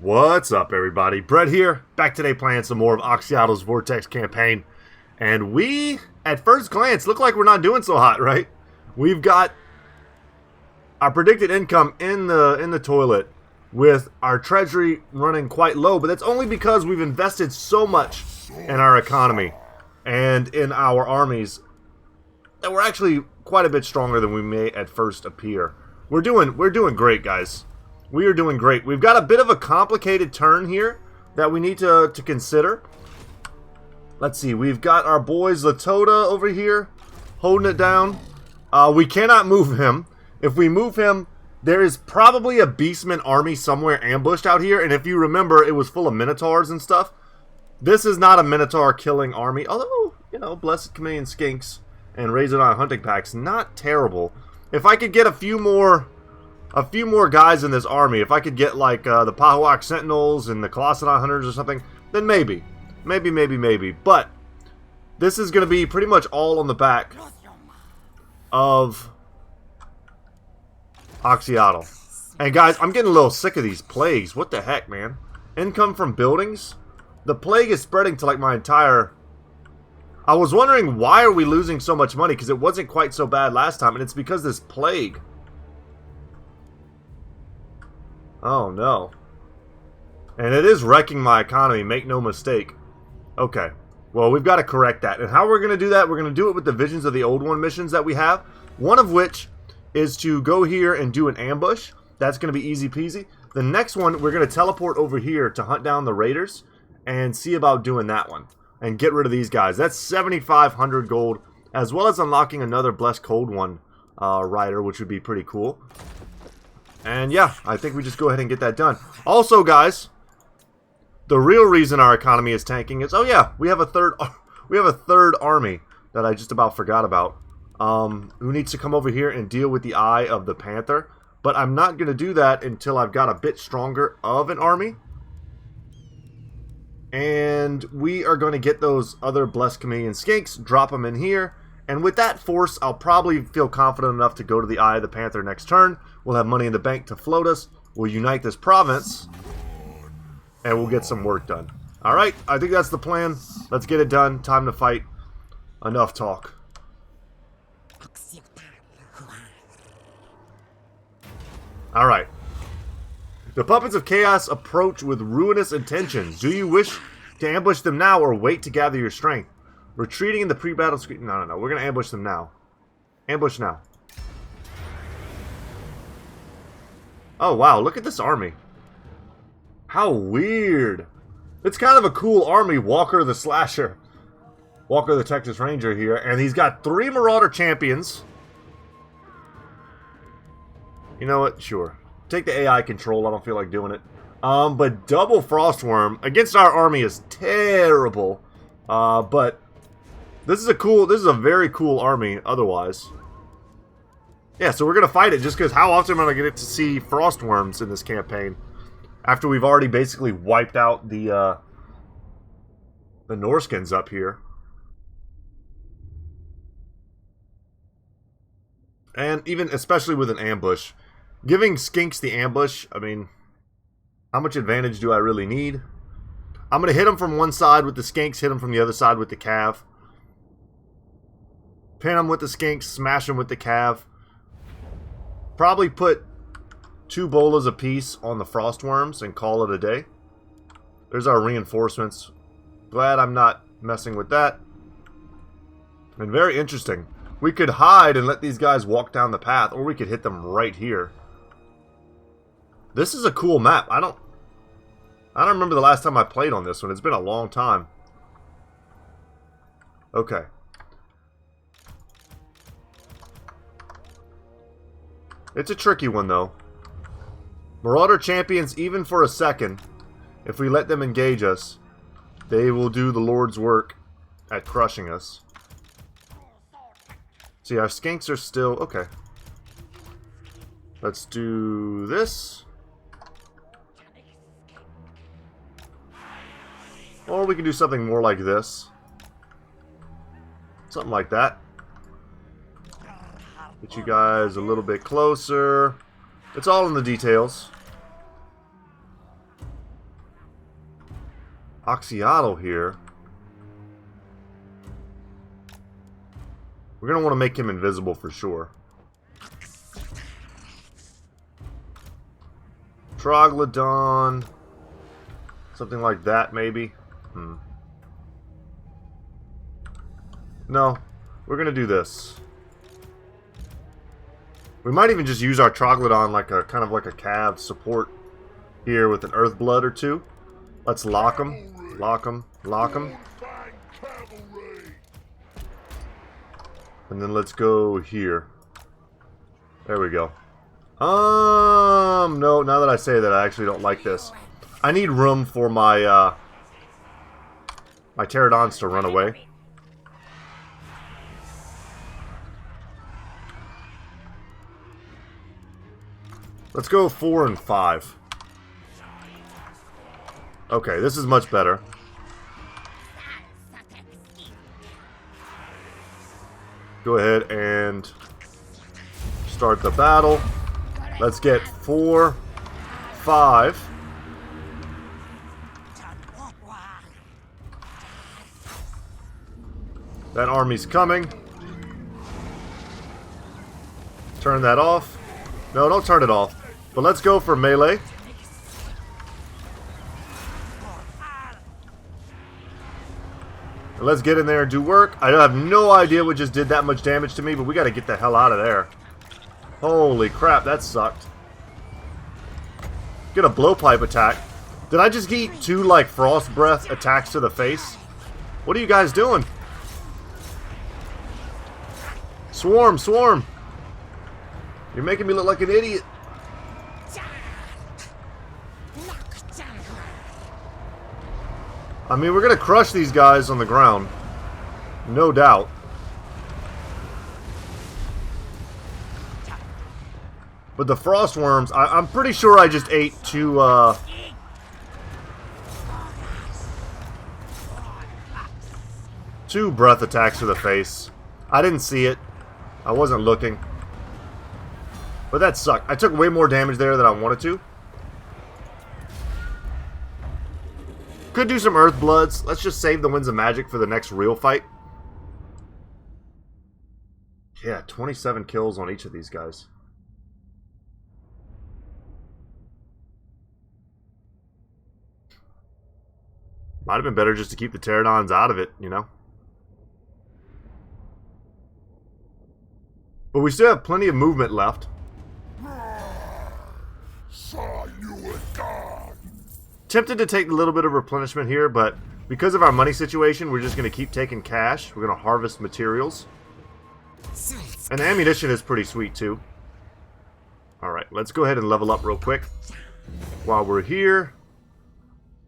What's up, everybody? Brett here, back today playing some more of Oxyotl's Vortex campaign. And we, at first glance, look like we're not doing so hot, right? We've got our predicted income in the toilet with our treasury running quite low, but that's only because we've invested so much in our economy and in our armies that we're actually quite a bit stronger than we may at first appear. We're doing great, guys. We are doing great. We've got a bit of a complicated turn here that we need to consider. Let's see. We've got our boys Latoda over here holding it down. We cannot move him. If we move him, there is probably a Beastmen army somewhere ambushed out here. And if you remember, it was full of Minotaurs and stuff. This is not a Minotaur killing army. Although, you know, Blessed Chameleon Skinks and Razordon hunting packs, not terrible. If I could get a few more guys in this army, if I could get like the Pahuak Sentinels and the Colossadon Hunters or something, then maybe. But this is going to be pretty much all on the back of Oxyotl. And guys, I'm getting a little sick of these plagues. What the heck, man? Income from buildings? The plague is spreading to like my entire... I was wondering why are we losing so much money, because it wasn't quite so bad last time, and it's because this plague... Oh, no. And it is wrecking my economy, make no mistake. Okay. Well, we've got to correct that. And how we're going to do that, we're going to do it with the Visions of the Old One missions that we have. One of which is to go here and do an ambush. That's going to be easy peasy. The next one, we're going to teleport over here to hunt down the raiders and see about doing that one. And get rid of these guys. That's 7,500 gold, as well as unlocking another Blessed Cold One rider, which would be pretty cool. And yeah, I think we just go ahead and get that done. Also, guys, the real reason our economy is tanking is, oh yeah, we have a third army that I just about forgot about. Who needs to come over here and deal with the Eye of the Panther. But I'm not going to do that until I've got a bit stronger of an army. And we are going to get those other Blessed Chameleon Skinks, drop them in here. And with that force, I'll probably feel confident enough to go to the Eye of the Panther next turn. We'll have money in the bank to float us. We'll unite this province. And we'll get some work done. Alright, I think that's the plan. Let's get it done. Time to fight. Enough talk. Alright. The Puppets of Chaos approach with ruinous intentions. Do you wish to ambush them now or wait to gather your strength? Retreating in the pre-battle screen. No. We're going to ambush them now. Ambush now. Oh, wow. Look at this army. How weird. It's kind of a cool army. Walker the Slasher. Walker the Texas Ranger here. And he's got 3 Marauder Champions. You know what? Sure. Take the AI control. I don't feel like doing it. But double Frostworm against our army is terrible. But this is a very cool army otherwise. Yeah, so we're going to fight it just because how often am I going to get to see Frostworms in this campaign? After we've already basically wiped out the Norskins up here. And even, especially with an ambush. Giving Skinks the ambush, I mean, how much advantage do I really need? I'm going to hit him from one side with the Skinks, hit him from the other side with the Cav. Pin him with the Skinks, smash him with the Cav. Probably put 2 bolas apiece on the Frostworms and call it a day. There's our reinforcements. Glad I'm not messing with that. And very interesting. We could hide and let these guys walk down the path, or we could hit them right here. This is a cool map. I don't remember the last time I played on this one. It's been a long time. Okay. It's a tricky one, though. Marauder Champions, even for a second, if we let them engage us, they will do the Lord's work at crushing us. See, our Skinks are still... Okay. Let's do this. Or we can do something more like this. Something like that. Get you guys a little bit closer. It's all in the details. Oxyotl here. We're going to want to make him invisible for sure. Troglodon. Something like that, maybe. No. We're going to do this. We might even just use our Troglodon like a kind of like a cav support here with an Earthblood or two. Let's lock him. Lock him. Lock him. And then let's go here. There we go. No, now that I say that, I actually don't like this. I need room for my, my pterodons to run away. Let's go 4 and 5. Okay, this is much better. Go ahead and start the battle. Let's get 4, 5. That army's coming. Turn that off. No, don't turn it off. But let's go for melee. And let's get in there and do work. I have no idea what just did that much damage to me, but we got to get the hell out of there. Holy crap, that sucked. Get a blowpipe attack. Did I just get 2, like, frost breath attacks to the face? What are you guys doing? Swarm, swarm. You're making me look like an idiot. I mean, we're going to crush these guys on the ground. No doubt. But the frost worms, I'm pretty sure I just ate 2, two breath attacks to the face. I didn't see it. I wasn't looking. But that sucked. I took way more damage there than I wanted to. Could do some Earth Bloods. Let's just save the Winds of Magic for the next real fight. Yeah, 27 kills on each of these guys. Might have been better just to keep the pterodons out of it, you know? But we still have plenty of movement left. Tempted to take a little bit of replenishment here, but because of our money situation, we're just going to keep taking cash. We're going to harvest materials. And the ammunition is pretty sweet, too. Alright, let's go ahead and level up real quick while we're here.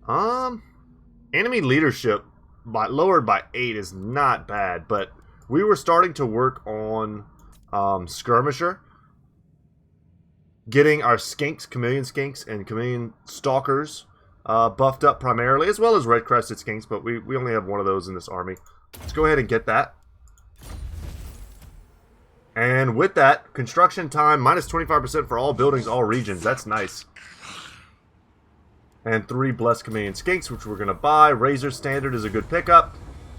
Enemy leadership lowered by 8 is not bad, but we were starting to work on Skirmisher. Getting our skinks, chameleon skinks, and chameleon stalkers buffed up primarily, as well as red-crested skinks, but we only have one of those in this army. Let's go ahead and get that. And with that, construction time, minus 25% for all buildings, all regions. That's nice. And 3 blessed chameleon skinks, which we're going to buy. Razor Standard is a good pickup.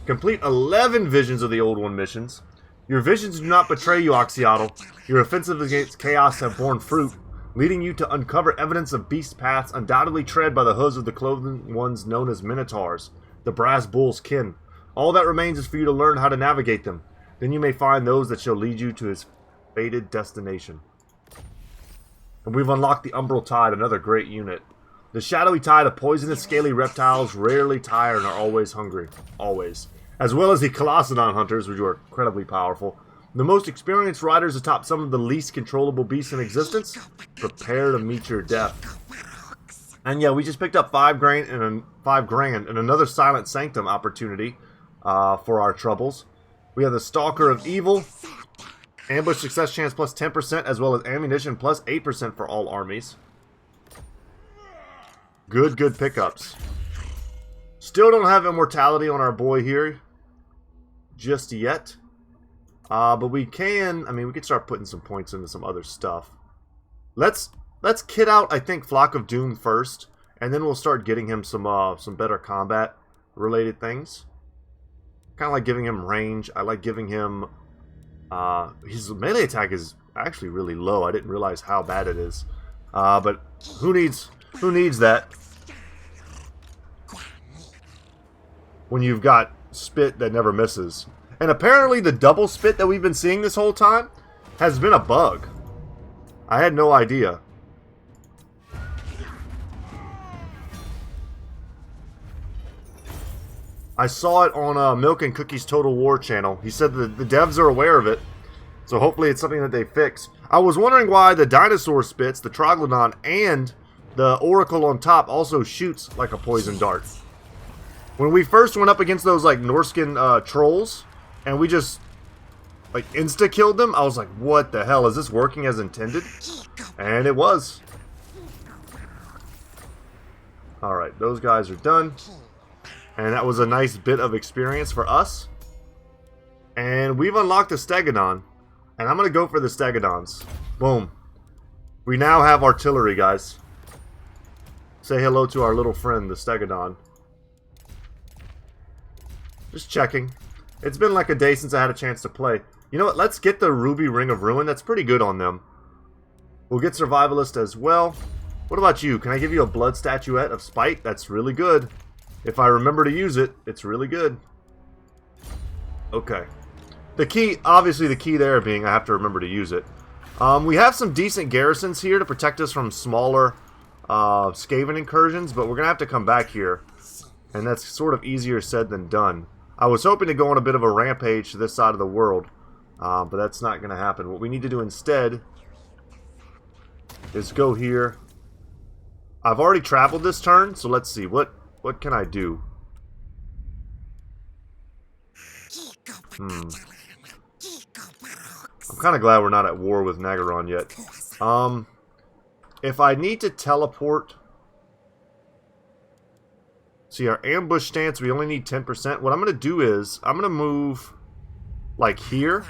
Complete 11 Visions of the Old One missions. Your visions do not betray you, Oxyotl. Your offensive against chaos have borne fruit, leading you to uncover evidence of beast paths undoubtedly tread by the hooves of the cloven ones known as Minotaurs, the brass bull's kin. All that remains is for you to learn how to navigate them. Then you may find those that shall lead you to his fated destination. And we've unlocked the Umbral Tide, another great unit. The shadowy tide of poisonous scaly reptiles rarely tire and are always hungry. Always. As well as the Colossadon Hunters, which are incredibly powerful. The most experienced riders atop some of the least controllable beasts in existence. Prepare to meet your death. And yeah, we just picked up 5 grand and another Silent Sanctum opportunity for our troubles. We have the Stalker of Evil. Ambush success chance plus 10%, as well as ammunition plus 8% for all armies. Good pickups. Still don't have immortality on our boy here just yet. But we can, I mean, we could start putting some points into some other stuff. Let's kit out, I think, Flock of Doom first, and then we'll start getting him some better combat related things. Kind of like giving him range. I like giving him his melee attack is actually really low. I didn't realize how bad it is. But who needs that when you've got spit that never misses? And apparently the double spit that we've been seeing this whole time has been a bug. I had no idea. I saw it on Milk and Cookie's Total War channel. He said that the devs are aware of it, so hopefully it's something that they fix. I was wondering why the dinosaur spits, the Troglodon, and the Oracle on top also shoots like a poison dart. When we first went up against those like Norskin trolls, and we just like insta-killed them, I was like, what the hell, is this working as intended? And it was. Alright, those guys are done. And that was a nice bit of experience for us. And we've unlocked a Stegodon. And I'm going to go for the Stegodons. Boom. We now have artillery, guys. Say hello to our little friend, the Stegodon. Just checking. It's been like a day since I had a chance to play. You know what? Let's get the Ruby Ring of Ruin. That's pretty good on them. We'll get Survivalist as well. What about you? Can I give you a Blood Statuette of Spite? That's really good. If I remember to use it, it's really good. Okay. The key, obviously the key there being I have to remember to use it. We have some decent garrisons here to protect us from smaller Skaven incursions, but we're going to have to come back here. And that's sort of easier said than done. I was hoping to go on a bit of a rampage to this side of the world, but that's not going to happen. What we need to do instead is go here. I've already traveled this turn, so let's see. What can I do? I'm kind of glad we're not at war with Nagaron yet. If I need to teleport... See, our ambush stance, we only need 10%. What I'm going to do is, I'm going to move, like, here.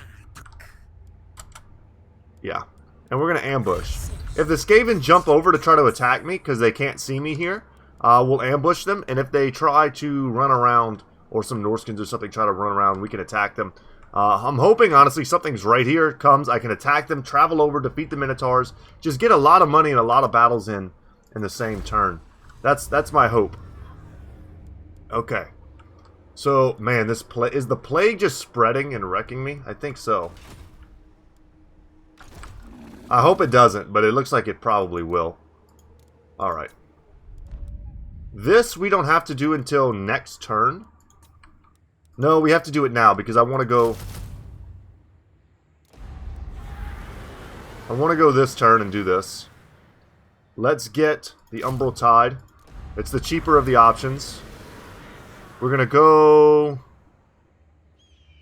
Yeah. And we're going to ambush. If the Skaven jump over to try to attack me, because they can't see me here, we'll ambush them. And if they try to run around, or some Norskins or something try to run around, we can attack them. I'm hoping, honestly, something's right here. Comes, I can attack them, travel over, defeat the Minotaurs. Just get a lot of money and a lot of battles in the same turn. That's my hope. Okay. So, man, is the plague just spreading and wrecking me? I think so. I hope it doesn't, but it looks like it probably will. Alright. This we don't have to do until next turn. No, we have to do it now because I want to go... I want to go this turn and do this. Let's get the Umbral Tide. It's the cheaper of the options. We're going to go...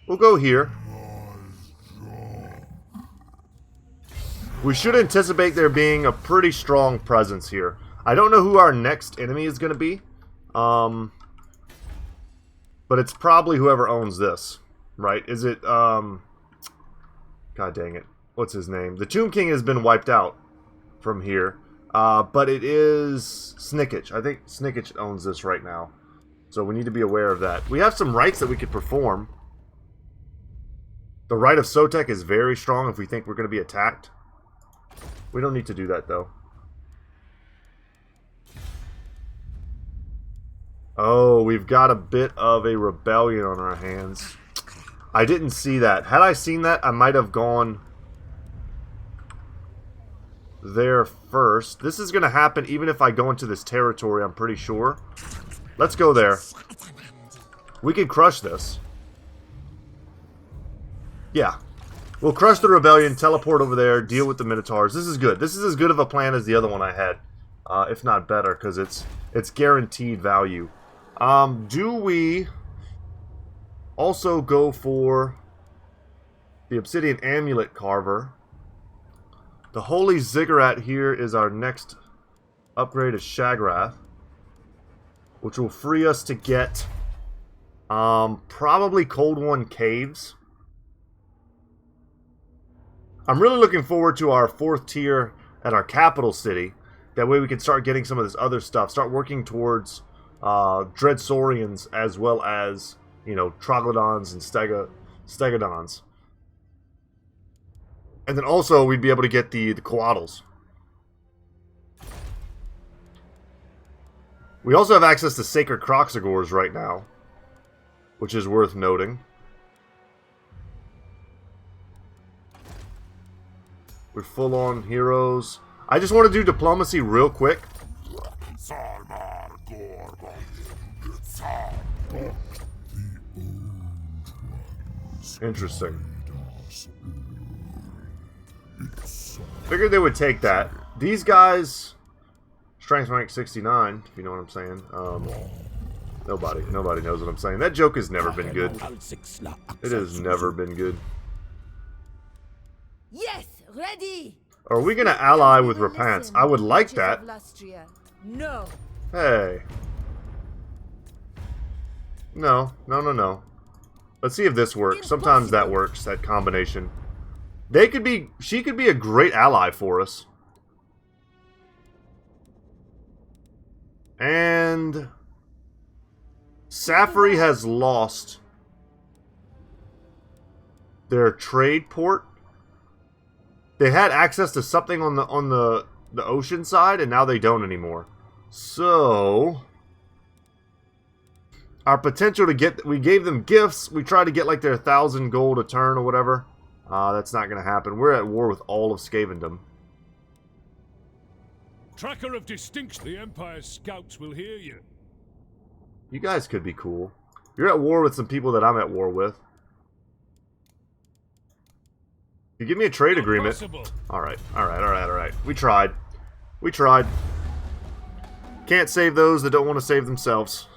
We'll go here. We should anticipate there being a pretty strong presence here. I don't know who our next enemy is going to be. But it's probably whoever owns this. Right? Is it... God dang it. What's his name? The Tomb King has been wiped out from here. But it is Snickage. I think Snickage owns this right now. So we need to be aware of that. We have some rites that we could perform. The Rite of Sotek is very strong if we think we're going to be attacked. We don't need to do that, though. Oh, we've got a bit of a rebellion on our hands. I didn't see that. Had I seen that, I might have gone there first. This is going to happen even if I go into this territory, I'm pretty sure. Let's go there. We can crush this. Yeah. We'll crush the rebellion, teleport over there, deal with the Minotaurs. This is good. This is as good of a plan as the other one I had. If not better, because it's guaranteed value. Do we also go for the Obsidian Amulet Carver? The Holy Ziggurat here is our next upgrade of Shagrath, which will free us to get probably Cold One Caves. I'm really looking forward to our 4th tier at our capital city. That way we can start getting some of this other stuff. Start working towards Dreadsaurians as well as, you know, Troglodons and Stegodons. And then also we'd be able to get the Coatls. We also have access to Sacred Croxagores right now, which is worth noting. We're full on heroes. I just want to do diplomacy real quick. Interesting. Figured they would take that. These guys, strength rank 69, if you know what I'm saying. Nobody knows what I'm saying. That joke has never been good. It has never been good. Yes, ready. Are we gonna ally with Repents? I would like that. No. Hey. No. Let's see if this works. Sometimes that works, that combination. She could be a great ally for us. And Safari has lost their trade port. They had access to something on the ocean side, and now they don't anymore. So our potential to get, we gave them gifts. We tried to get like their 1,000 gold a turn or whatever. That's not going to happen. We're at war with all of Scavendom. Tracker of distinction. The Empire's scouts will hear you. You guys could be cool. You're at war with some people that I'm at war with. You give me a trade agreement. Alright. We tried. Can't save those that don't want to save themselves.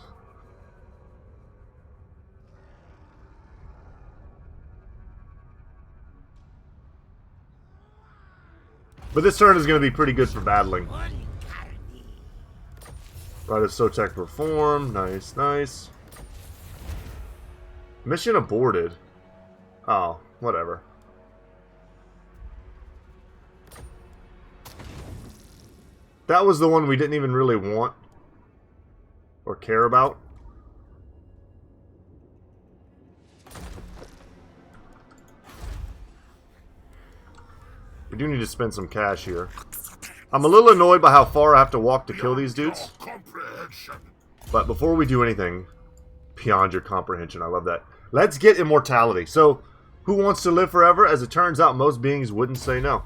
But this turn is going to be pretty good for battling. Right, as Sotek performed. Nice. Mission aborted. Oh, whatever. That was the one we didn't even really want or care about. We do need to spend some cash here. I'm a little annoyed by how far I have to walk to kill these dudes. But before we do anything, beyond your comprehension, I love that. Let's get immortality. So, who wants to live forever? As it turns out, most beings wouldn't say no.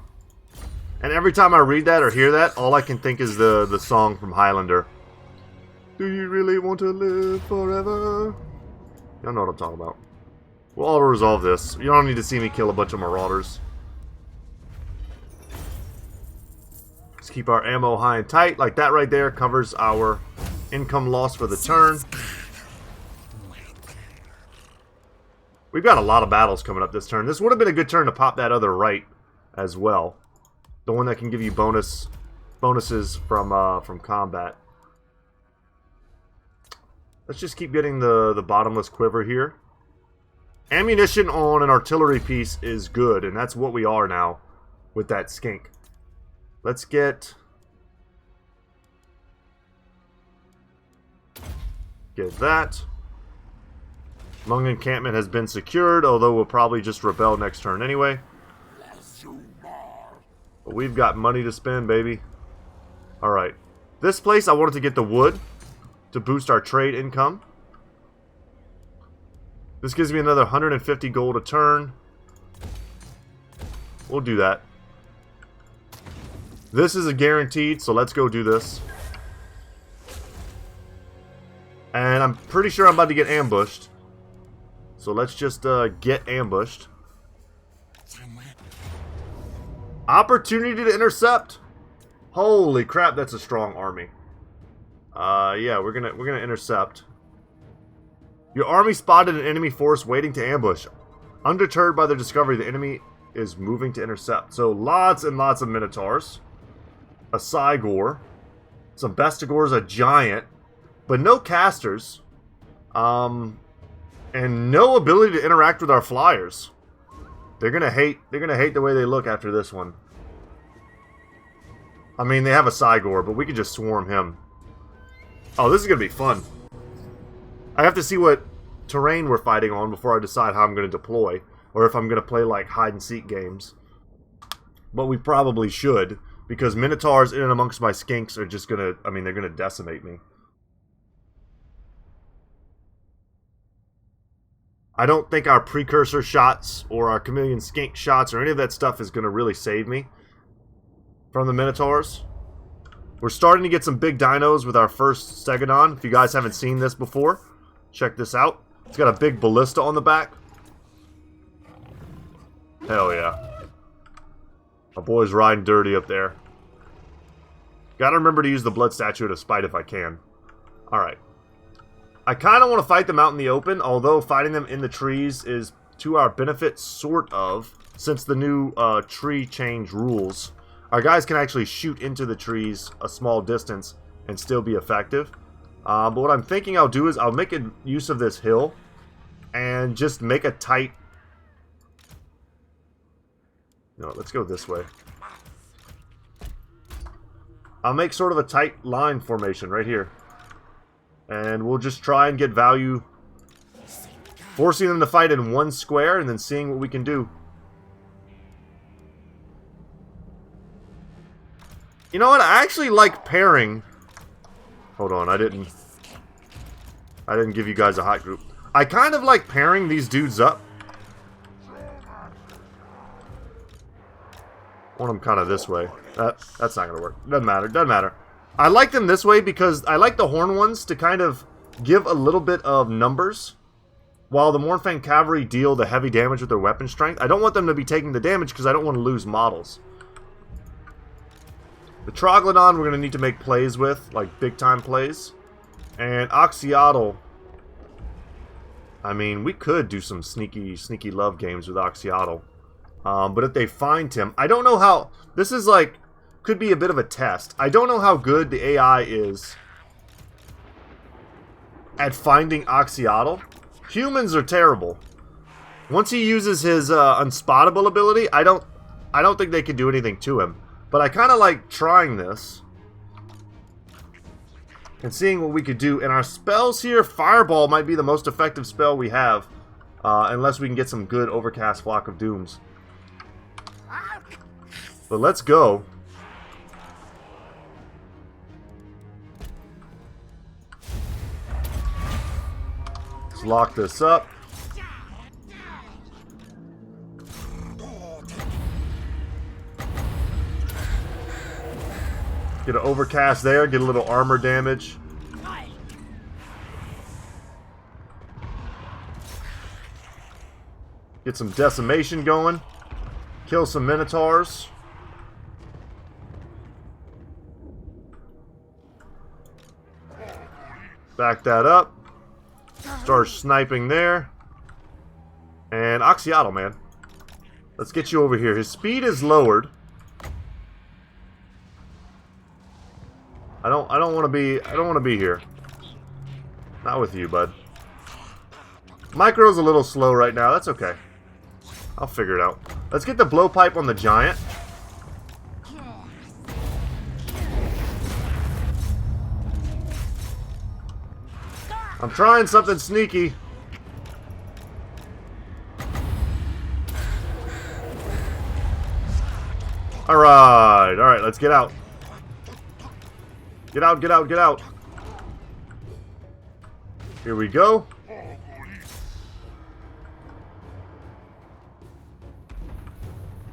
And every time I read that or hear that, all I can think is the song from Highlander. Do you really want to live forever? Y'all know what I'm talking about. We'll auto-resolve this. You don't need to see me kill a bunch of marauders. Let's keep our ammo high and tight. Like that right there covers our income loss for the turn. We've got a lot of battles coming up this turn. This would have been a good turn to pop that other right as well. The one that can give you bonuses from combat. Let's just keep getting the bottomless quiver here. Ammunition on an artillery piece is good, and that's what we are now with that skink. Let's get that. Lung encampment has been secured, although we'll probably just rebel next turn anyway. But we've got money to spend, baby. Alright. This place, I wanted to get the wood to boost our trade income. This gives me another 150 gold a turn. We'll do that. This is a guaranteed, so let's go do this. And I'm pretty sure I'm about to get ambushed. So let's just get ambushed. Opportunity to intercept. Holy crap, that's a strong army. Yeah, we're gonna intercept. Your army spotted an enemy force waiting to ambush. Undeterred by their discovery, the enemy is moving to intercept. So lots and lots of Minotaurs. A Cygor. Some Bestigors, a giant. But no casters. And no ability to interact with our flyers. They're gonna hate the way they look after this one. I mean, they have a Cygor, but we could just swarm him. Oh, this is going to be fun. I have to see what terrain we're fighting on before I decide how I'm going to deploy. Or if I'm going to play, like, hide-and-seek games. But we probably should. Because Minotaurs in and amongst my skinks are just going to... I mean, they're going to decimate me. I don't think our precursor shots or our chameleon skink shots or any of that stuff is going to really save me from the Minotaurs. We're starting to get some big dinos with our first Stegodon. If you guys haven't seen this before, check this out. It's got a big ballista on the back. Hell yeah. My boy's riding dirty up there. Gotta remember to use the blood statue to spite if I can. Alright. I kind of want to fight them out in the open, although fighting them in the trees is to our benefit, sort of, since the new tree change rules. Our guys can actually shoot into the trees a small distance and still be effective. But what I'm thinking I'll do is I'll make use of this hill and just make a tight... No, let's go this way. I'll make sort of a tight line formation right here. And we'll just try and get value, forcing them to fight in one square and then seeing what we can do. You know what? I actually like pairing... Hold on, I didn't give you guys a hot group. I kind of like pairing these dudes up. Want them kind of this way. That's not gonna work. Doesn't matter. Doesn't matter. I like them this way because I like the horn ones to kind of give a little bit of numbers, while the Mournfang Cavalry deal the heavy damage with their weapon strength. I don't want them to be taking the damage because I don't want to lose models. The Troglodon we're going to need to make plays with, like big time plays. And Oxyotl, I mean, we could do some sneaky love games with Oxyotl. But if they find him, I don't know how, this is like, could be a bit of a test. I don't know how good the AI is at finding Oxyotl. Humans are terrible. Once he uses his unspottable ability, I don't think they can do anything to him. But I kind of like trying this and seeing what we could do. And our spells here, Fireball might be the most effective spell we have, unless we can get some good Overcast Flock of Dooms. But let's go. Let's lock this up. Get an overcast there, get a little armor damage. Get some decimation going. Kill some Minotaurs. Back that up. Start sniping there. And Oxyotl, man. Let's get you over here. His speed is lowered. I don't want to be here. Not with you, bud. Micro's a little slow right now. That's okay. I'll figure it out. Let's get the blowpipe on the giant. I'm trying something sneaky. Alright, let's get out. Get out, get out, get out. Here we go.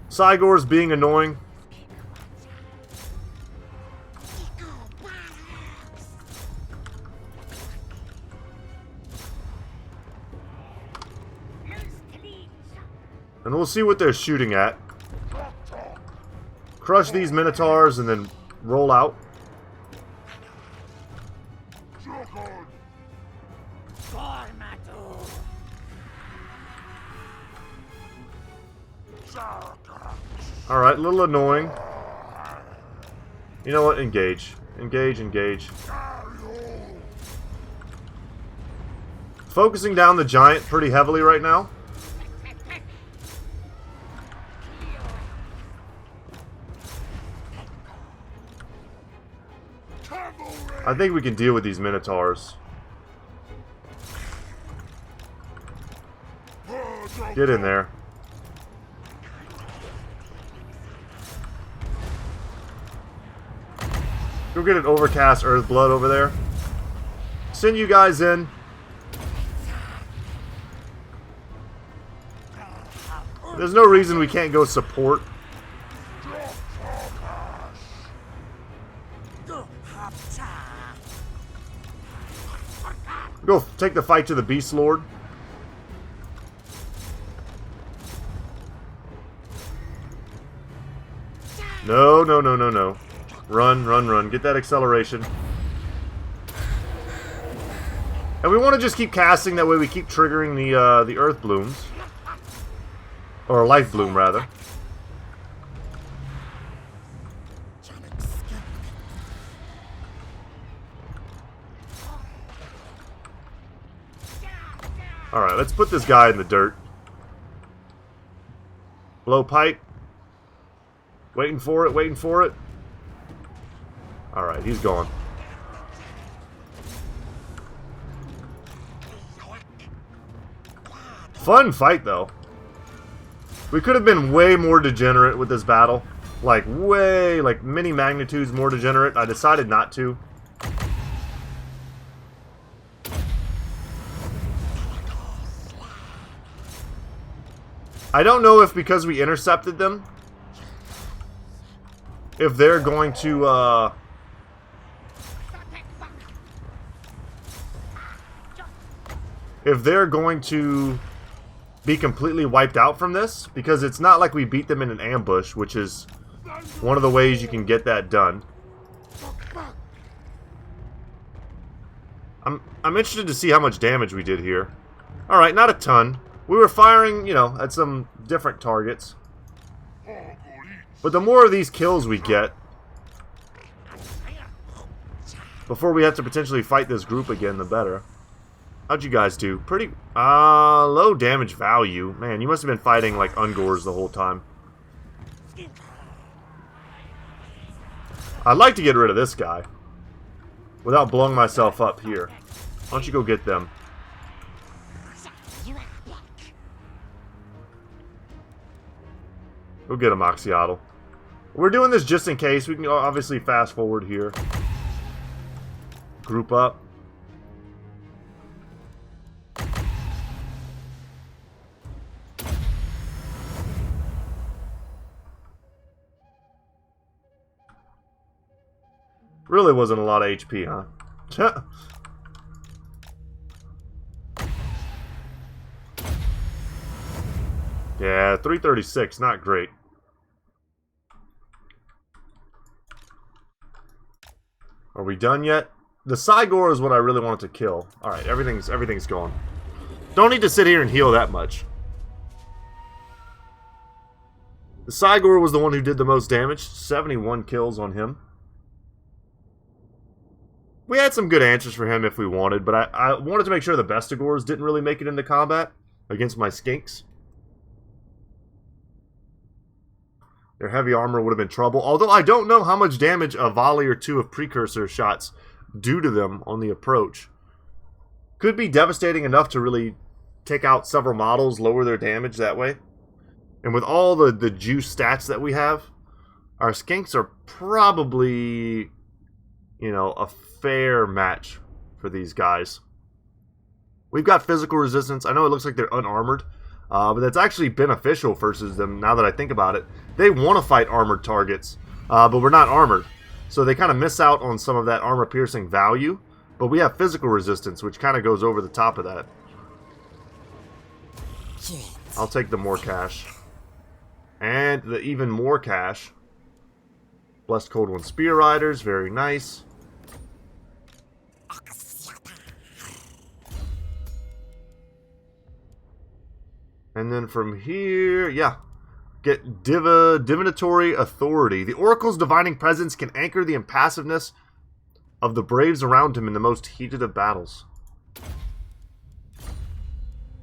Cygor's being annoying. And we'll see what they're shooting at. Crush these Minotaurs and then roll out. Alright, a little annoying. You know what? Engage. Engage, engage. Focusing down the giant pretty heavily right now. I think we can deal with these Minotaurs. Get in there. Go get an overcast Earthblood over there. Send you guys in. There's no reason we can't go support. Go take the fight to the Beast Lord. No, no, no, no, no. Run, run, run. Get that acceleration. And we want to just keep casting, that way we keep triggering the Earth Blooms. Or Life Bloom, rather. Alright, let's put this guy in the dirt. Blow pipe. Waiting for it, waiting for it. Alright, he's gone. Fun fight, though. We could have been way more degenerate with this battle. Like, way, like, many magnitudes more degenerate. I decided not to. I don't know if because we intercepted them, if they're going to, if they're going to be completely wiped out from this, because it's not like we beat them in an ambush, which is one of the ways you can get that done. I'm interested to see how much damage we did here. Alright, not a ton. We were firing, you know, at some different targets. But the more of these kills we get, before we have to potentially fight this group again, the better. How'd you guys do? Pretty, low damage value. Man, you must have been fighting like Ungors the whole time. I'd like to get rid of this guy without blowing myself up here. Why don't you go get them? Go get him, Oxyotl. We're doing this just in case. We can obviously fast forward here. Group up. Really wasn't a lot of HP, huh? Yeah, 336, not great. Are we done yet? The Cygor is what I really wanted to kill. Alright, everything's gone. Don't need to sit here and heal that much. The Cygor was the one who did the most damage. 71 kills on him. We had some good answers for him if we wanted, but I wanted to make sure the Bestigors didn't really make it into combat against my skinks. Their heavy armor would have been trouble, although I don't know how much damage a volley or two of precursor shots do to them on the approach. Could be devastating enough to really take out several models, lower their damage that way. And with all the juice stats that we have, our skinks are probably, you know, a fair match for these guys. We've got physical resistance. I know it looks like they're unarmored, but that's actually beneficial versus them now that I think about it. They want to fight armored targets, but we're not armored. So they kind of miss out on some of that armor-piercing value, but we have physical resistance, which kind of goes over the top of that. I'll take the more cash. And the even more cash. Blessed Cold One Spear Riders, very nice. And then from here, yeah. Get Divinatory Authority. The Oracle's divining presence can anchor the impassiveness of the braves around him in the most heated of battles.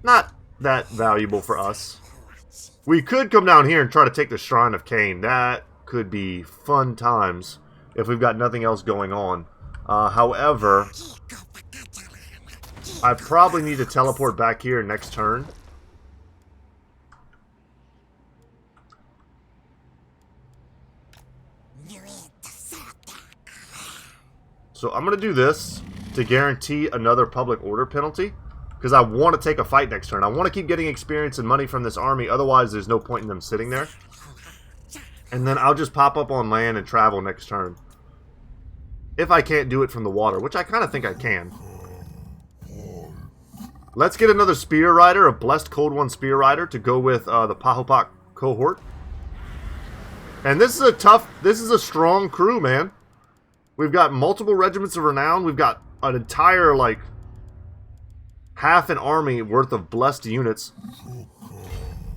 Not that valuable for us. We could come down here and try to take the Shrine of Cain. That could be fun times if we've got nothing else going on. However, I probably need to teleport back here next turn. So I'm going to do this to guarantee another public order penalty. Because I want to take a fight next turn. I want to keep getting experience and money from this army. Otherwise, there's no point in them sitting there. And then I'll just pop up on land and travel next turn. If I can't do it from the water, which I kind of think I can. Let's get another Spear Rider, a Blessed Cold One Spear Rider, to go with the Pahopak cohort. And this is a strong crew, man. We've got multiple regiments of renown. We've got an entire, like, half an army worth of blessed units.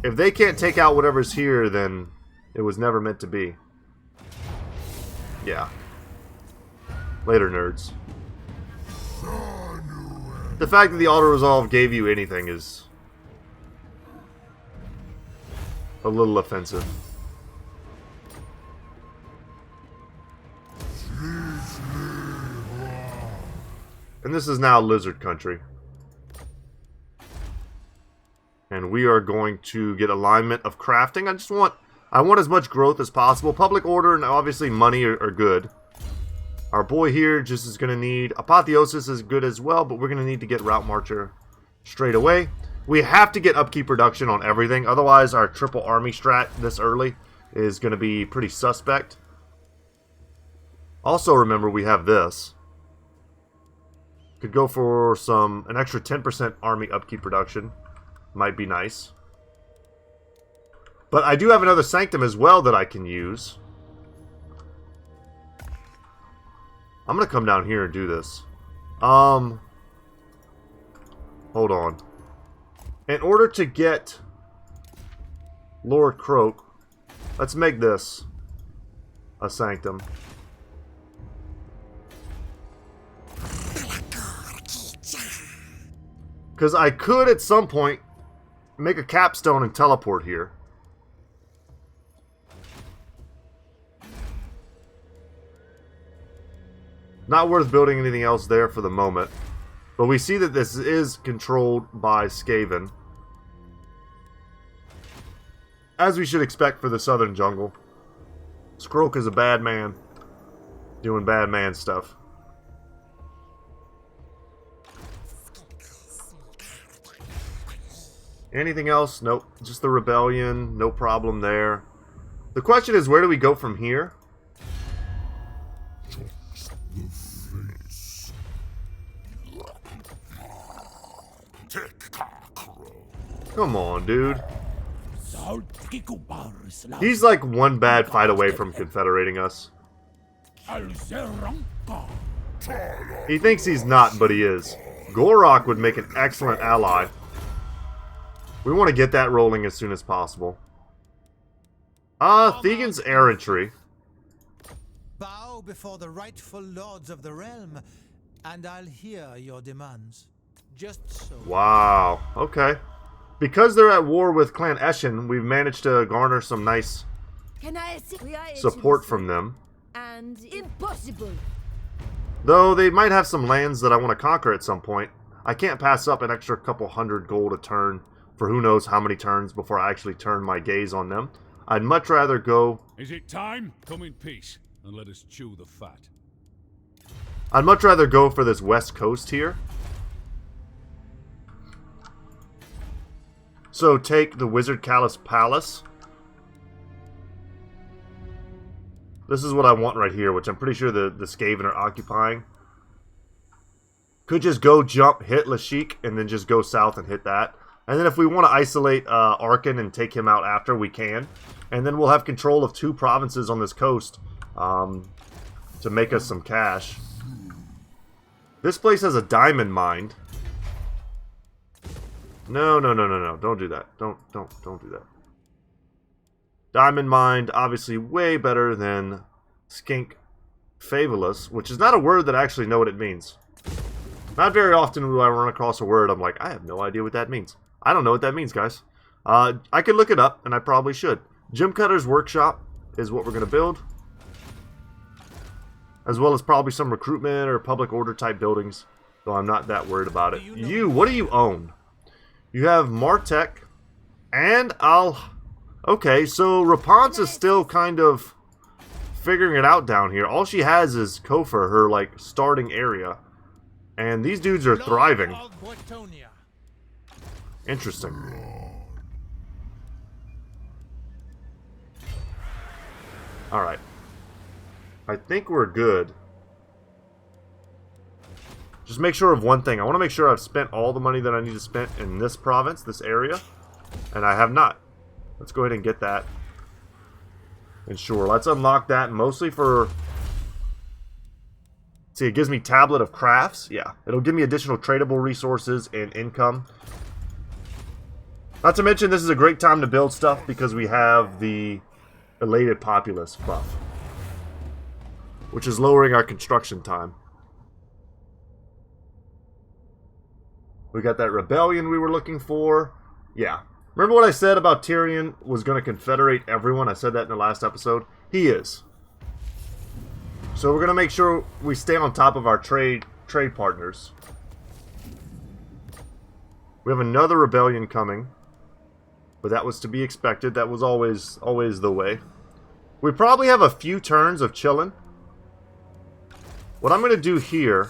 If they can't take out whatever's here, then it was never meant to be. Yeah. Later, nerds. The fact that the auto-resolve gave you anything is a little offensive. And this is now Lizard Country. And we are going to get alignment of crafting. I want as much growth as possible. Public order and obviously money are good. Our boy here just is going to need... Apotheosis is good as well, but we're going to need to get Route Marcher straight away. We have to get upkeep production on everything. Otherwise, our triple army strat this early is going to be pretty suspect. Also, remember, we have this. Could go for an extra 10% army upkeep production. Might be nice. But I do have another Sanctum as well that I can use. I'm going to come down here and do this. Hold on. In order to get Lord Croak, let's make this a Sanctum. Because I could at some point make a capstone and teleport here. Not worth building anything else there for the moment. But we see that this is controlled by Skaven. As we should expect for the southern jungle. Skroak is a bad man. Doing bad man stuff. Anything else? Nope. Just the rebellion. No problem there. The question is, where do we go from here? Come on, dude. He's like one bad fight away from confederating us. He thinks he's not, but he is. Gorok would make an excellent ally. We want to get that rolling as soon as possible. Thegan's errantry. Bow before the rightful lords of the realm, and I'll hear your demands. Just so. Wow. Okay. Because they're at war with Clan Eshin, we've managed to garner some nice support from them. And impossible. Though they might have some lands that I want to conquer at some point. I can't pass up an extra couple hundred gold a turn for who knows how many turns before I actually turn my gaze on them. I'd much rather go... Is it time? Come in peace and let us chew the fat. I'd much rather go for this west coast here. So take the Wizard Callus Palace. This is what I want right here, which I'm pretty sure the Skaven are occupying. Could just go jump, hit Lashik, and then just go south and hit that. And then if we want to isolate Arkan and take him out after, we can. And then we'll have control of 2 provinces on this coast to make us some cash. This place has a diamond mine. No. Don't do that. Don't do that. Diamond Mine, obviously way better than Skink Fabulous, which is not a word that I actually know what it means. Not very often do I run across a word I'm like, I have no idea what that means. I don't know what that means, guys. I could look it up, and I probably should. Gem Cutter's Workshop is what we're going to build. as well as probably some recruitment or public order type buildings, though I'm not that worried about it. What do you own? You have Martech, and okay, so Rapunzel is still kind of figuring it out down here. All she has is Kofar, her, like, starting area. And these dudes are thriving. Interesting. Alright. I think we're good. Just make sure of one thing. I want to make sure I've spent all the money that I need to spend in this province, this area. And I have not. Let's go ahead and get that. And sure, let's unlock that mostly for... See, it gives me Tablet of Crafts. Yeah, it'll give me additional tradable resources and income. Not to mention, this is a great time to build stuff because we have the Elated Populace buff, which is lowering our construction time. We got that rebellion we were looking for. Yeah. Remember what I said about Tyrion was going to confederate everyone? I said that in the last episode. He is. So we're going to make sure we stay on top of our trade partners. We have another rebellion coming. But that was to be expected. That was always the way. We probably have a few turns of chilling. What I'm going to do here...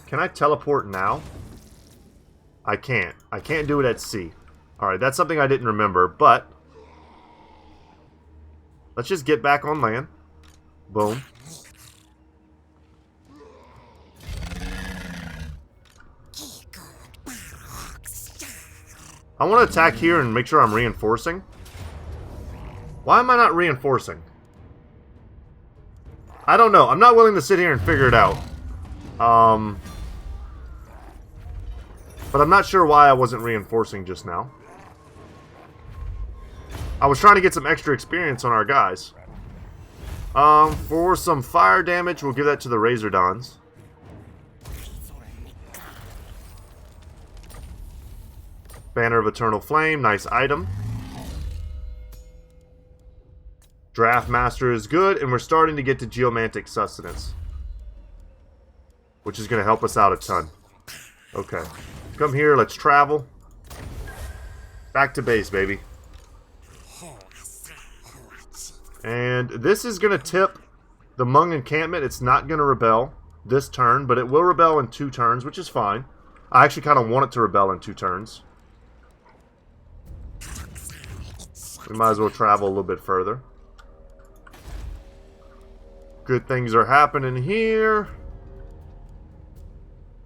Can I teleport now? I can't. I can't do it at sea. Alright, that's something I didn't remember, but... Let's just get back on land. Boom. I want to attack here and make sure I'm reinforcing. Why am I not reinforcing? I don't know. I'm not willing to sit here and figure it out. But I'm not sure why I wasn't reinforcing just now. I was trying to get some extra experience on our guys. For some fire damage, we'll give that to the Razordons. Banner of Eternal Flame, nice item. Draft Master is good, and we're starting to get to Geomantic Sustenance, which is going to help us out a ton. Okay. Come here, let's travel. Back to base, baby. And this is going to tip the Hmong encampment. It's not going to rebel this turn, but it will rebel in 2 turns, which is fine. I actually kind of want it to rebel in 2 turns. We might as well travel a little bit further. Good things are happening here.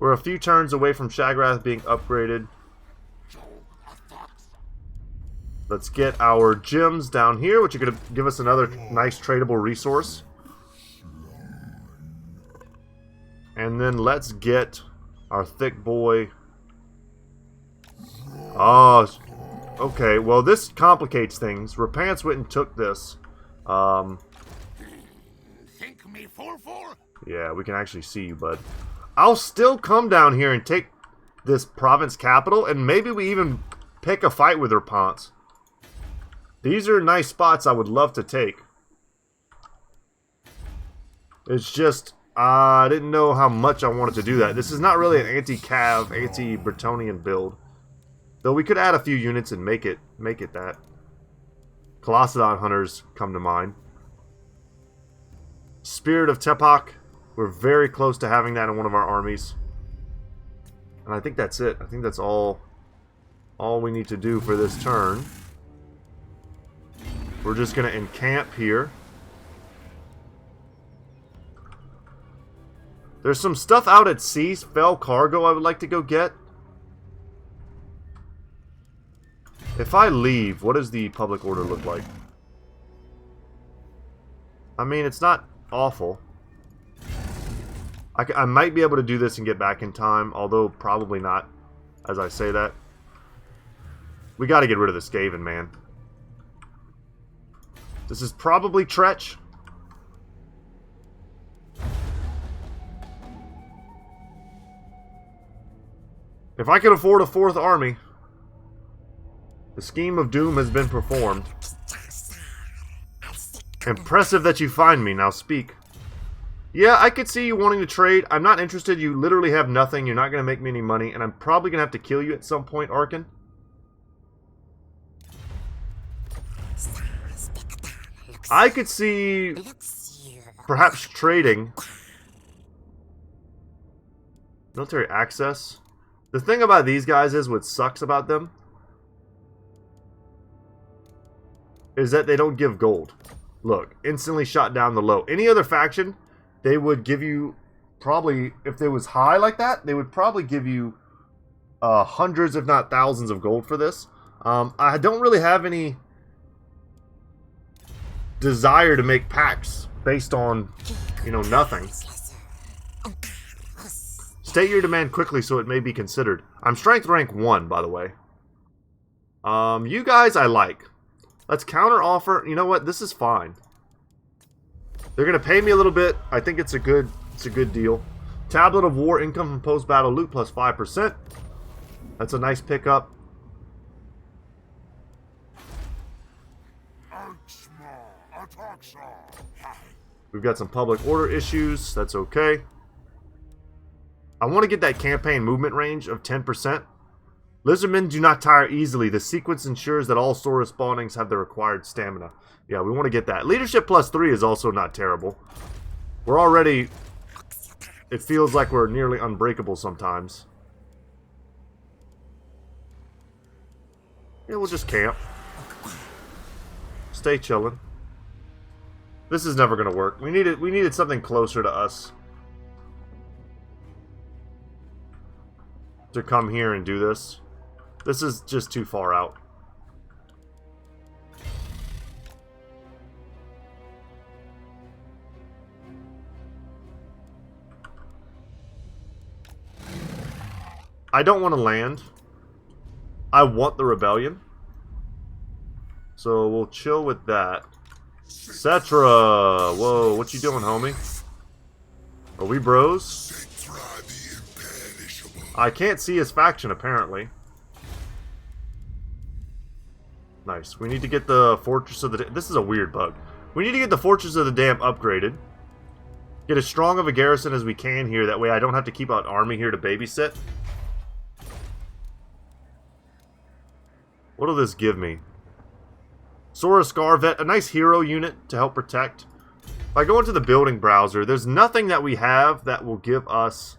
We're a few turns away from Shagrath being upgraded. Let's get our gems down here, which are going to give us another nice tradable resource. And then let's get our thick boy. Oh, okay. Well, this complicates things. Rapance went and took this. Think me fool? Yeah, we can actually see you, bud. I'll still come down here and take this province capital, and maybe we even pick a fight with Rapance. These are nice spots I would love to take. It's just, I didn't know how much I wanted to do that. This is not really an anti-Cav, anti-Bretonnian build. Though we could add a few units and make it that. Colossadon Hunters come to mind. Spirit of Tepak. We're very close to having that in one of our armies. And I think that's it. I think that's all we need to do for this turn. We're just going to encamp here. There's some stuff out at sea. Fell cargo I would like to go get. If I leave, what does the public order look like? I mean, it's not awful. I might be able to do this and get back in time, although probably not, as I say that. We got to get rid of the Skaven, man. This is probably Tretch. If I could afford a 4th army, the scheme of doom has been performed. Impressive that you find me, now speak. Yeah, I could see you wanting to trade. I'm not interested. You literally have nothing. You're not going to make me any money. And I'm probably going to have to kill you at some point, Arkin. I could see perhaps trading. Military access. The thing about these guys is, what sucks about them is that they don't give gold. Look, instantly shot down the low. Any other faction, they would give you probably, if they was high like that, they would probably give you hundreds if not thousands of gold for this. I don't really have any desire to make packs based on, you know, nothing. State your demand quickly so it may be considered. I'm strength rank 1, by the way. You guys I like. Let's counter offer. You know what? This is fine. They're gonna pay me a little bit. I think it's a good deal. Tablet of War, income from post-battle loot plus 5%. That's a nice pickup. We've got some public order issues. That's okay. I want to get that campaign movement range of 10%. Lizardmen do not tire easily. The sequence ensures that all Sora spawnings have the required stamina. Yeah, we want to get that. Leadership plus 3 is also not terrible. We're already... It feels like we're nearly unbreakable sometimes. Yeah, we'll just camp. Stay chilling. This is never going to work. We needed something closer to us to come here and do this. This is just too far out. I don't want to land. I want the rebellion. So we'll chill with that. Cetra! Whoa, what you doing, homie? Are we bros? I can't see his faction, apparently. Nice. We need to get the Fortress of the... This is a weird bug. We need to get the Fortress of the Dam upgraded. Get as strong of a garrison as we can here. That way I don't have to keep an army here to babysit. What'll this give me? Sora Scarvet, a nice hero unit to help protect. If I go into the building browser, there's nothing that we have that will give us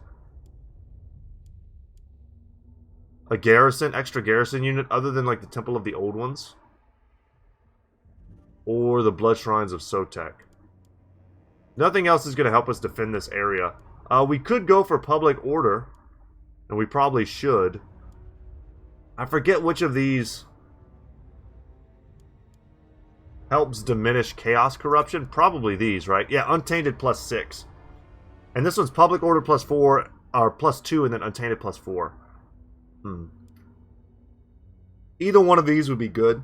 a garrison, extra garrison unit, other than like the Temple of the Old Ones. Or the Blood Shrines of Sotek. Nothing else is going to help us defend this area. We could go for public order. And we probably should. I forget which of these helps diminish chaos corruption. Probably these, right? Yeah, Untainted plus 6. And this one's public order plus 4, or plus 2, and then Untainted plus 4. Either one of these would be good.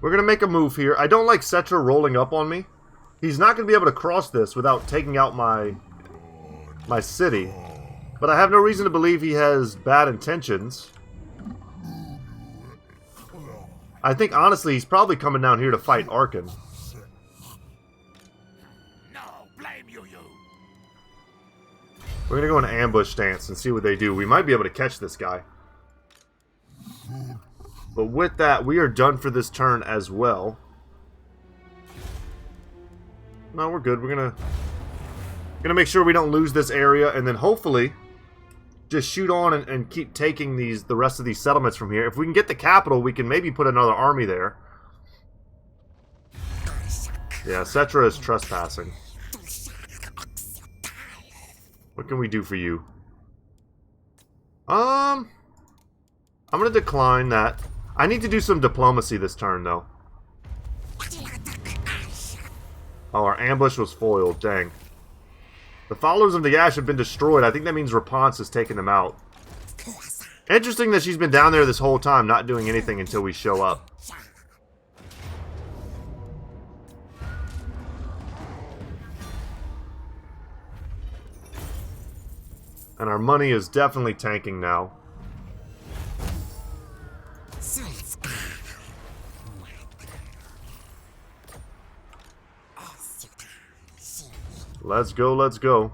We're going to make a move here. I don't like Cetra rolling up on me. He's not going to be able to cross this without taking out my city. But I have no reason to believe he has bad intentions. I think, honestly, he's probably coming down here to fight Arkin. No, blame you. We're going to go in an ambush stance and see what they do. We might be able to catch this guy. But with that, we are done for this turn as well. No, we're good. We're gonna make sure we don't lose this area, and then hopefully just shoot on and keep taking the rest of these settlements from here. If we can get the capital, we can maybe put another army there. Yeah, Cetra is trespassing. What can we do for you? I'm gonna decline that. I need to do some diplomacy this turn, though. Oh, our ambush was foiled. Dang. The followers of the Ash have been destroyed. I think that means Rapunzel has taken them out. Interesting that she's been down there this whole time, not doing anything until we show up. And our money is definitely tanking now. Let's go, let's go.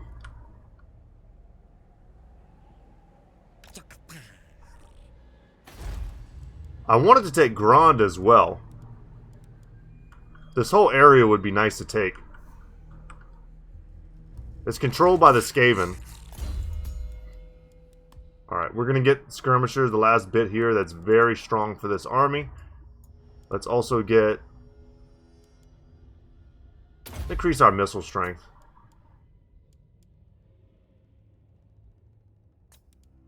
I wanted to take Grand as well. This whole area would be nice to take. It's controlled by the Skaven. Alright, we're going to get Skirmishers, the last bit here. That's very strong for this army. Let's also get... increase our missile strength.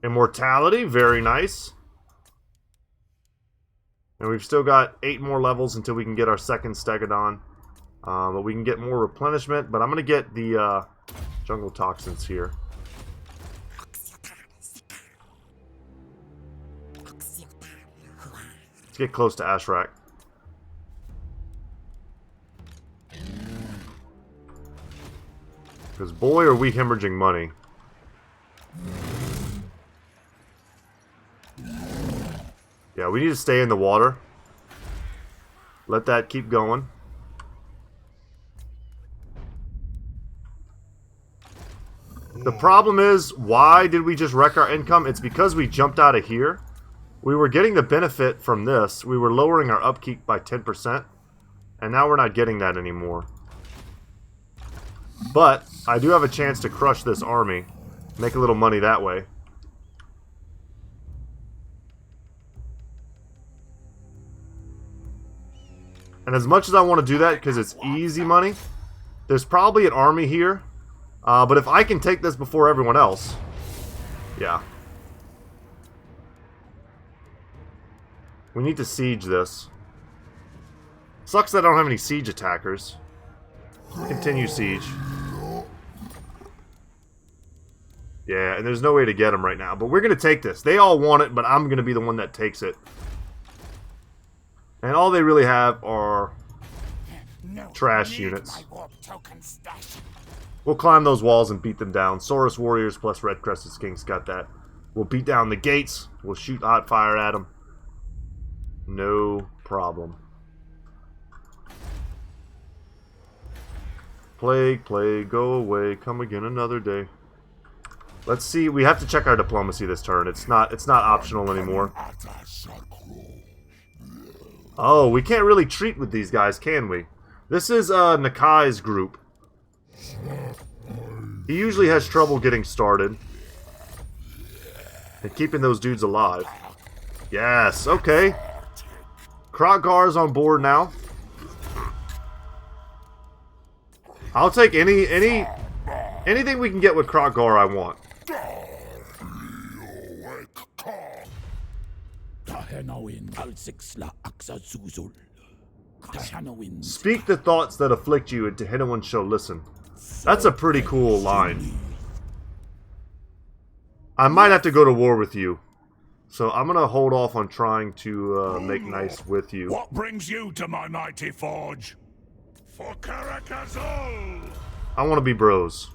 Immortality, very nice. And we've still got 8 more levels until we can get our second Stegodon. But we can get more replenishment. But I'm going to get the jungle toxins here. Let's get close to Ashrak. Because boy are we hemorrhaging money. Yeah, we need to stay in the water. Let that keep going. The problem is, why did we just wreck our income? It's because we jumped out of here. We were getting the benefit from this. We were lowering our upkeep by 10%. And now we're not getting that anymore. But I do have a chance to crush this army. Make a little money that way. And as much as I want to do that, because it's easy money, there's probably an army here. But if I can take this before everyone else, yeah. We need to siege this. Sucks that I don't have any siege attackers. Continue siege. Yeah, and there's no way to get them right now. But we're going to take this. They all want it, but I'm going to be the one that takes it. And all they really have are trash units. We'll climb those walls and beat them down. Saurus Warriors plus Red Crested Skinks got that. We'll beat down the gates. We'll shoot hot fire at them. No problem. Plague, plague, go away. Come again another day. Let's see. We have to check our diplomacy this turn. It's not optional anymore. Oh, we can't really treat with these guys, can we? This is Nakai's group. He usually has trouble getting started and keeping those dudes alive. Yes, okay. Krotgar's on board now. I'll take anything we can get with Krotgar I want. Speak the thoughts that afflict you, and to anyone shall listen. That's a pretty cool line. I might have to go to war with you. So I'm going to hold off on trying to make nice with you. What brings you to my mighty forge? For Karakazol! I want to be bros.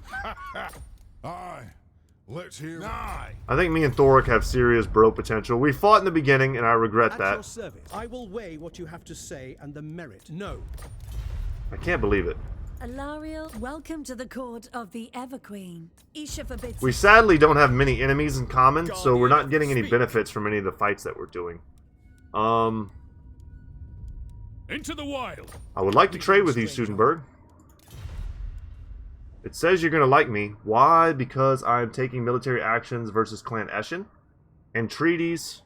Aye. Let's hear. I think me and Thoric have serious bro potential. We fought in the beginning, and I regret At that. your service. I will weigh what you have to say and the merit. No. I can't believe it. Alariel, welcome to the court of the Everqueen. Isha forbids. We sadly don't have many enemies in common, so we're not getting any benefits from any of the fights that we're doing. Into the wild. I would like to trade with you, Sudenberg. It says you're going to like me. Why? Because I'm taking military actions versus Clan Eshin and treaties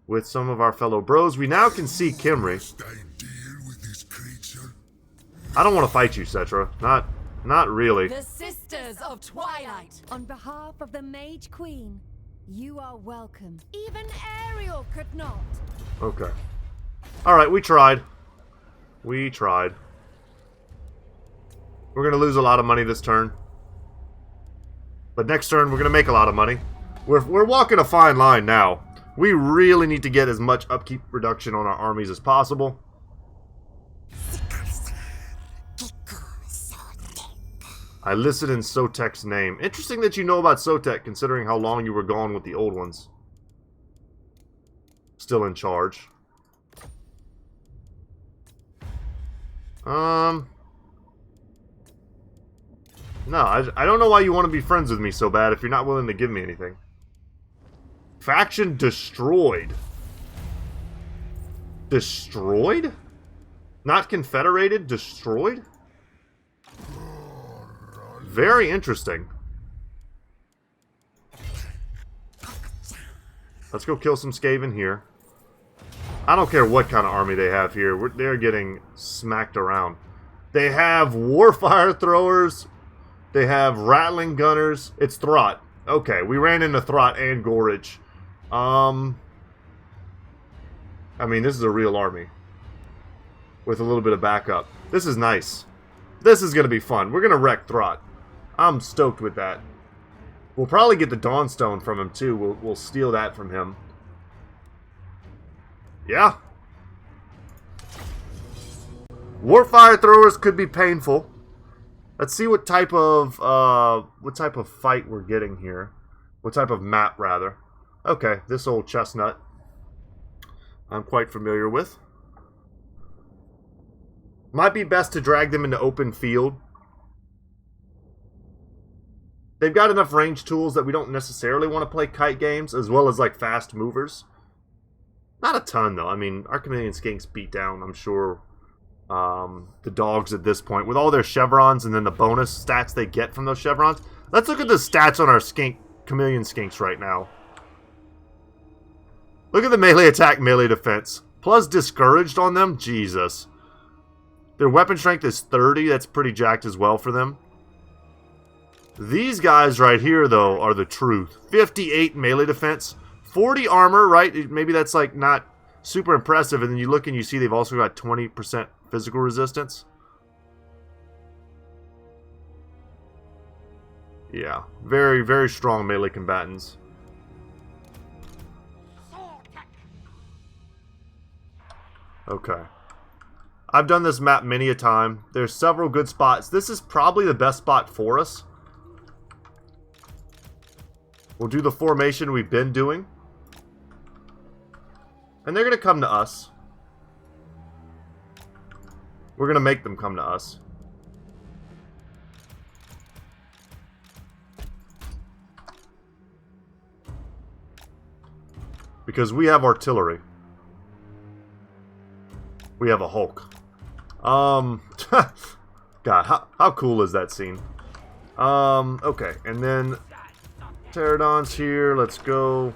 with some of our fellow bros. We now can see Kimri. I don't want to fight you, Cetra. Not really. The Sisters of Twilight. On behalf of the Mage Queen, you are welcome. Even Ariel could not. Okay. Alright, we tried. We tried. We're going to lose a lot of money this turn. But next turn, we're going to make a lot of money. We're walking a fine line now. We really need to get as much upkeep reduction on our armies as possible. I listed in Sotek's name. Interesting that you know about Sotek, considering how long you were gone with the old ones. Still in charge. No, I don't know why you want to be friends with me so bad if you're not willing to give me anything. Faction destroyed. Destroyed? Not confederated, destroyed? Very interesting. Let's go kill some Skaven here. I don't care what kind of army they have here. They're getting smacked around. They have Warfire Throwers. They have Rattling Gunners. It's Throt. Okay, we ran into Throt and Gorage. I mean, this is a real army. With a little bit of backup. This is nice. This is going to be fun. We're going to wreck Throt. I'm stoked with that. We'll probably get the Dawnstone from him, too. We'll steal that from him. Yeah. Warfire Throwers could be painful. Let's see what type of fight we're getting here. What type of map, rather. Okay, this old chestnut I'm quite familiar with. Might be best to drag them into open field. They've got enough range tools that we don't necessarily want to play kite games, as well as like fast movers. Not a ton, though. I mean, our chameleon skinks beat down, I'm sure, the dogs at this point. With all their chevrons and then the bonus stats they get from those chevrons. Let's look at the stats on our chameleon skinks right now. Look at the melee attack, melee defense. Plus discouraged on them? Jesus. Their weapon strength is 30. That's pretty jacked as well for them. These guys right here, though, are the truth. 58 melee defense. 40 armor, right? Maybe that's like not super impressive. And then you look and you see they've also got 20% physical resistance. Yeah. Very, very strong melee combatants. Okay. I've done this map many a time. There's several good spots. This is probably the best spot for us. We'll do the formation we've been doing. And they're going to come to us. We're going to make them come to us. Because we have artillery. We have a Hulk. God, how cool is that scene? Okay, and then Pterodons here, let's go.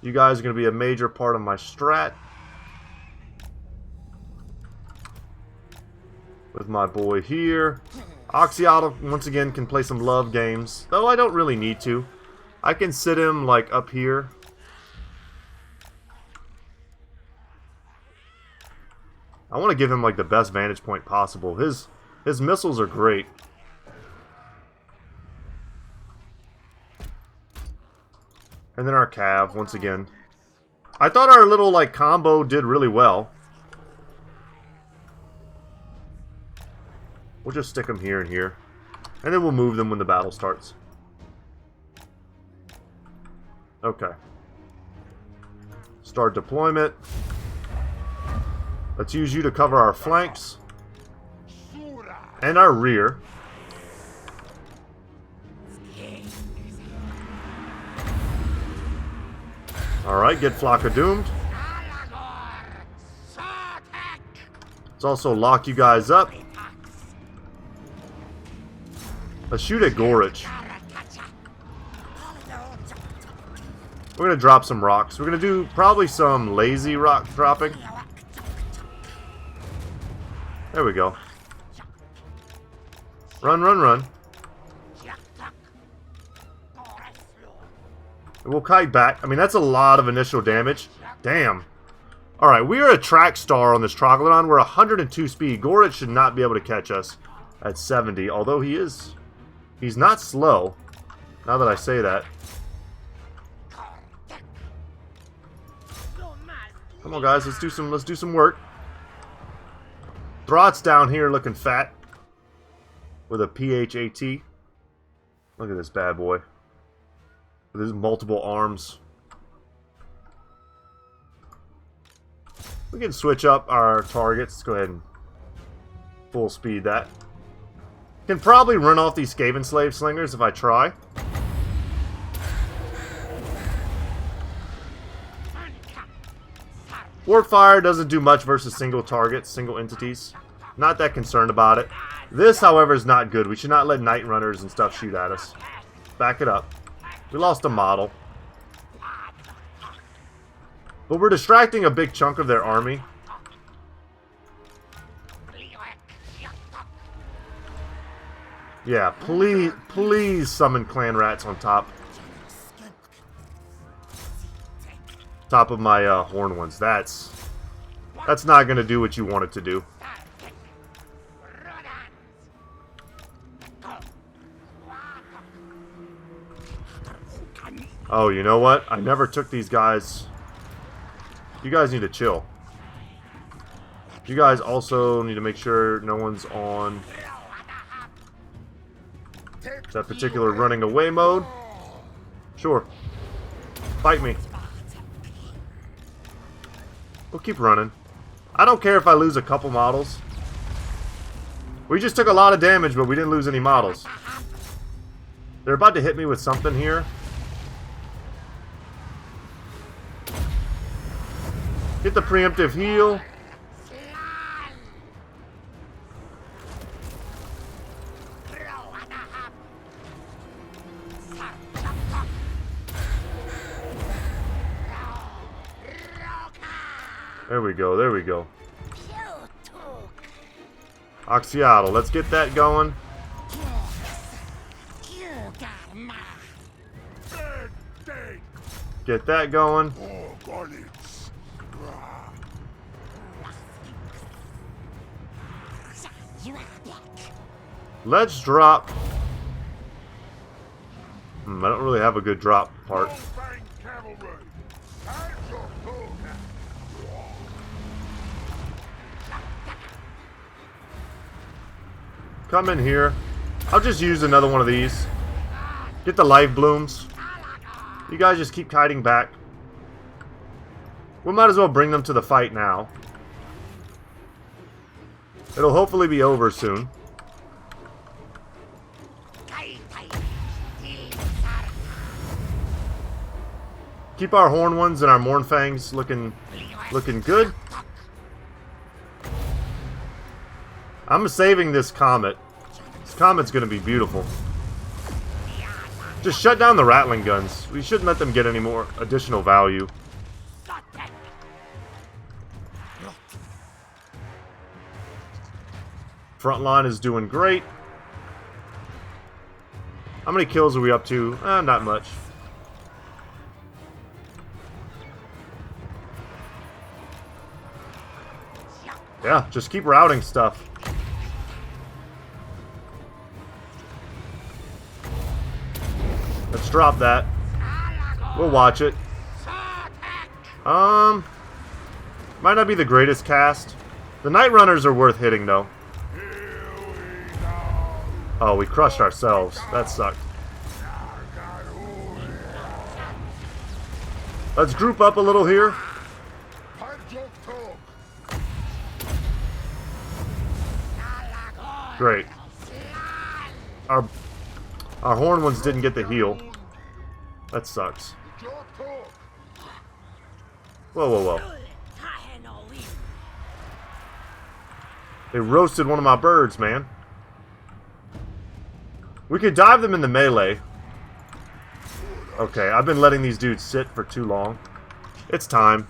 You guys are going to be a major part of my strat. With my boy here. Oxyotl, once again, can play some love games. Though I don't really need to. I can sit him, like, up here. I want to give him, like, the best vantage point possible. His missiles are great. And then our Cav, once again. I thought our little, like, combo did really well. We'll just stick them here and here. And then we'll move them when the battle starts. Okay. Start deployment. Let's use you to cover our flanks. And our rear. Alright, get Flocka doomed. Let's also lock you guys up. Let's shoot at Gorage. We're going to drop some rocks. We're going to do probably some lazy rock dropping. There we go. Run, run, run. We'll kite back. I mean, that's a lot of initial damage. Damn. Alright, we are a track star on this Troglodon. We're 102 speed. Gorage should not be able to catch us at 70. Although he is... He's not slow. Now that I say that. Come on, guys. Let's do some work. Throt's down here looking fat. with a PHAT. Look at this bad boy. With his multiple arms. We can switch up our targets. Let's go ahead and full speed that. Can probably run off these Skaven Slave Slingers if I try. Warp Fire doesn't do much versus single targets, single entities. Not that concerned about it. This, however, is not good. We should not let Night Runners and stuff shoot at us. Back it up. We lost a model. But we're distracting a big chunk of their army. Yeah, please summon clan rats on top. Top of my horn ones. That's not going to do what you want it to do. Oh, you know what? I never took these guys. You guys need to chill. You guys also need to make sure no one's on that particular running away mode. Sure. Fight me. We'll keep running. I don't care if I lose a couple models. We just took a lot of damage, but we didn't lose any models. They're about to hit me with something here. Get the preemptive heal. There we go, there we go. Oxyotl, let's get that going. Get that going. Let's drop. I don't really have a good drop part. Come in here. I'll just use another one of these. Get the life blooms. You guys just keep kiting back. We might as well bring them to the fight now. It'll hopefully be over soon. Keep our horn ones and our Mournfangs looking good. I'm saving this comet. This comet's gonna be beautiful. Just shut down the rattling guns. We shouldn't let them get any more additional value. Front line is doing great. How many kills are we up to? Not much. Yeah, just keep routing stuff. Let's drop that. We'll watch it. Might not be the greatest cast. The Night Runners are worth hitting, though. Oh, we crushed ourselves. That sucked. Let's group up a little here. Great. Our horn ones didn't get the heal. That sucks. Whoa, whoa, whoa. They roasted one of my birds, man. We could dive them in the melee. Okay, I've been letting these dudes sit for too long. It's time.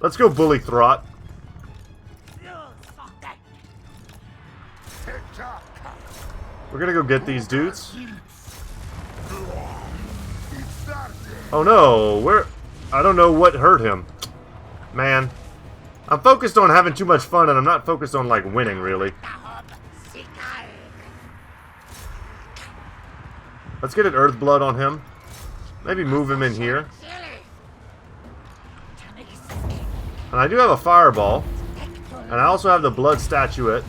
Let's go bully Throt. We're gonna go get these dudes. Oh no, I don't know what hurt him. Man. I'm focused on having too much fun and I'm not focused on like winning really. Let's get an Earthblood on him. Maybe move him in here. And I do have a fireball. And I also have the blood statuette.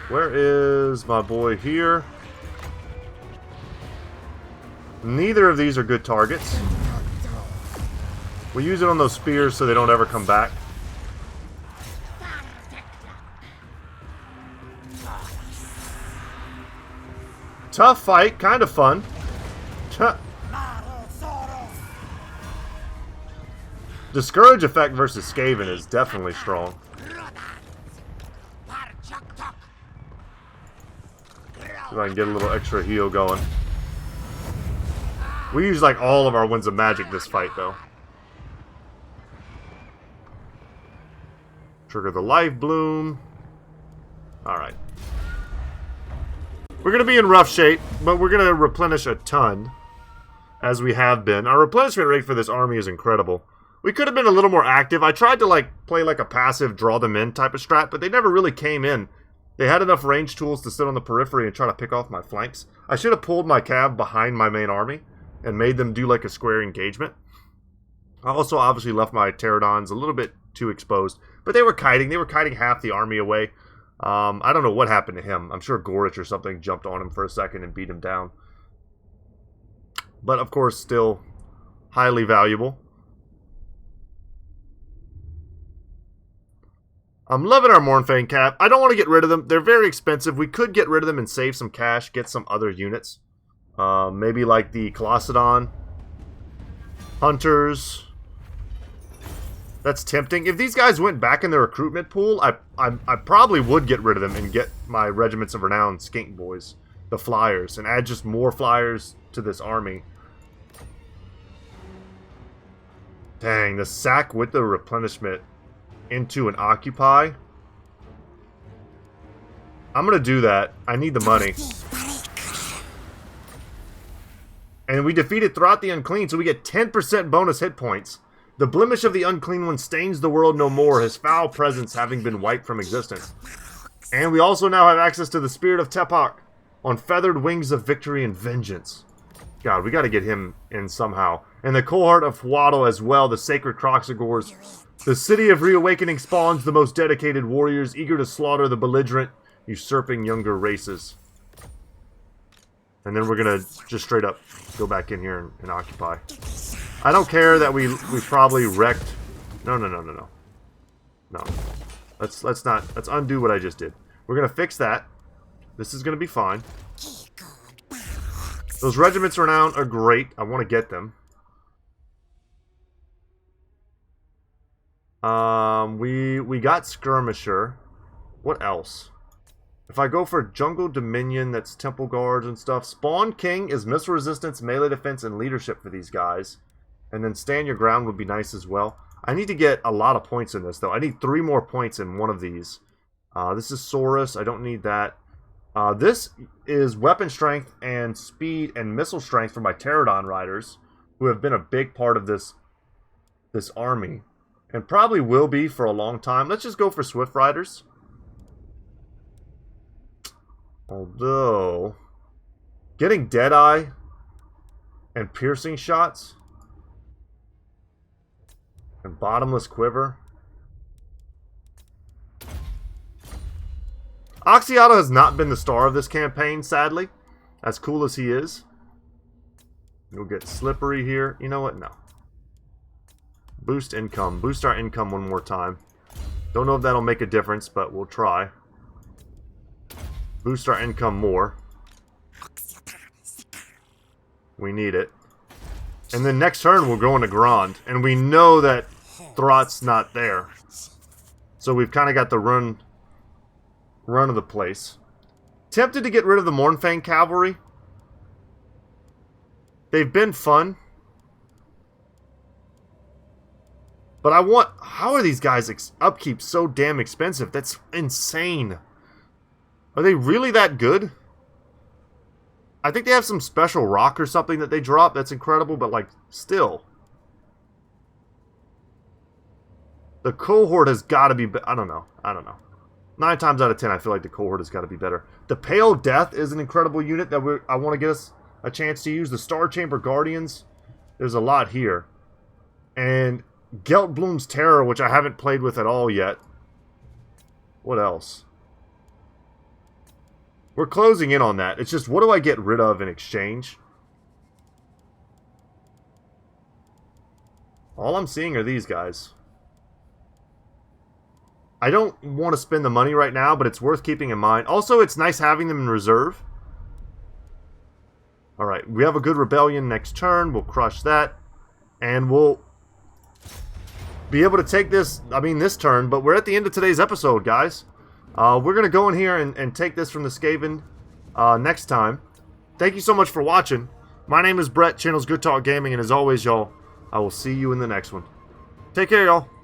Where is my boy here? Neither of these are good targets. We use it on those spears so they don't ever come back. Tough fight, kind of fun. Discourage effect versus Skaven is definitely strong. See if I can get a little extra heal going. We use like all of our Winds of Magic this fight though. Trigger the Life Bloom. Alright. We're going to be in rough shape, but we're going to replenish a ton, as we have been. Our replenishment rate for this army is incredible. We could have been a little more active. I tried to like play like a passive draw them in type of strat, but they never really came in. They had enough range tools to sit on the periphery and try to pick off my flanks. I should have pulled my cav behind my main army and made them do like a square engagement. I also obviously left my pterodons a little bit too exposed, but they were kiting. They were kiting half the army away. I don't know what happened to him. I'm sure Gorich or something jumped on him for a second and beat him down. But of course, still highly valuable. I'm loving our Mournfang Cap. I don't want to get rid of them. They're very expensive. We could get rid of them and save some cash, get some other units. Maybe like the Colossedon. Hunters. That's tempting. If these guys went back in the recruitment pool, I probably would get rid of them and get my Regiments of Renown Skink Boys, the Flyers, and add just more Flyers to this army. Dang, the sack with the replenishment into an Occupy. I'm going to do that. I need the money. And we defeated Throughout the Unclean, so we get 10% bonus hit points. The blemish of the Unclean One stains the world no more, his foul presence having been wiped from existence. And we also now have access to the Spirit of Tepak on feathered wings of victory and vengeance. God, we got to get him in somehow. And the cohort of Huatl as well, the sacred Croxagores. The city of reawakening spawns the most dedicated warriors, eager to slaughter the belligerent, usurping younger races. And then we're going to just straight up go back in here and occupy. I don't care that we probably wrecked... No. No. Let's undo what I just did. We're going to fix that. This is going to be fine. Those Regiments Renown are great. I want to get them. We got Skirmisher. What else? If I go for Jungle Dominion, that's Temple Guards and stuff. Spawn King is missile resistance, melee defense, and leadership for these guys. And then Stand Your Ground would be nice as well. I need to get a lot of points in this, though. I need 3 more points in one of these. This is Saurus. I don't need that. This is weapon strength and speed and missile strength for my Pterodon Riders, who have been a big part of this army. And probably will be for a long time. Let's just go for Swift Riders. Although, getting Deadeye and piercing shots and bottomless quiver. Oxyotl has not been the star of this campaign, sadly. As cool as he is. We'll get Slippery here. You know what? No. Boost income. Boost our income one more time. Don't know if that'll make a difference, but we'll try. Boost our income more. We need it. And then next turn we'll go into Grand. And we know that Throt's not there. So we've kind of got the run of the place. Tempted to get rid of the Mournfang Cavalry. They've been fun. But I want... How are these guys' upkeep so damn expensive? That's insane. Are they really that good? I think they have some special rock or something that they drop. That's incredible, but like, still. The cohort has got to be... I don't know. 9 times out of 10, I feel like the cohort has got to be better. The Pale Death is an incredible unit that I want to get us a chance to use. The Star Chamber Guardians There's a lot here. And Geltbloom's Terror, which I haven't played with at all yet. What else? We're closing in on that. It's just, what do I get rid of in exchange? All I'm seeing are these guys. I don't want to spend the money right now, but it's worth keeping in mind. Also, it's nice having them in reserve. Alright, we have a good rebellion next turn. We'll crush that. And we'll be able to take this, this turn, but we're at the end of today's episode, guys. We're going to go in here and take this from the Skaven next time. Thank you so much for watching. My name is Brett, channel's Goodtalk Gaming, and as always, y'all, I will see you in the next one. Take care, y'all.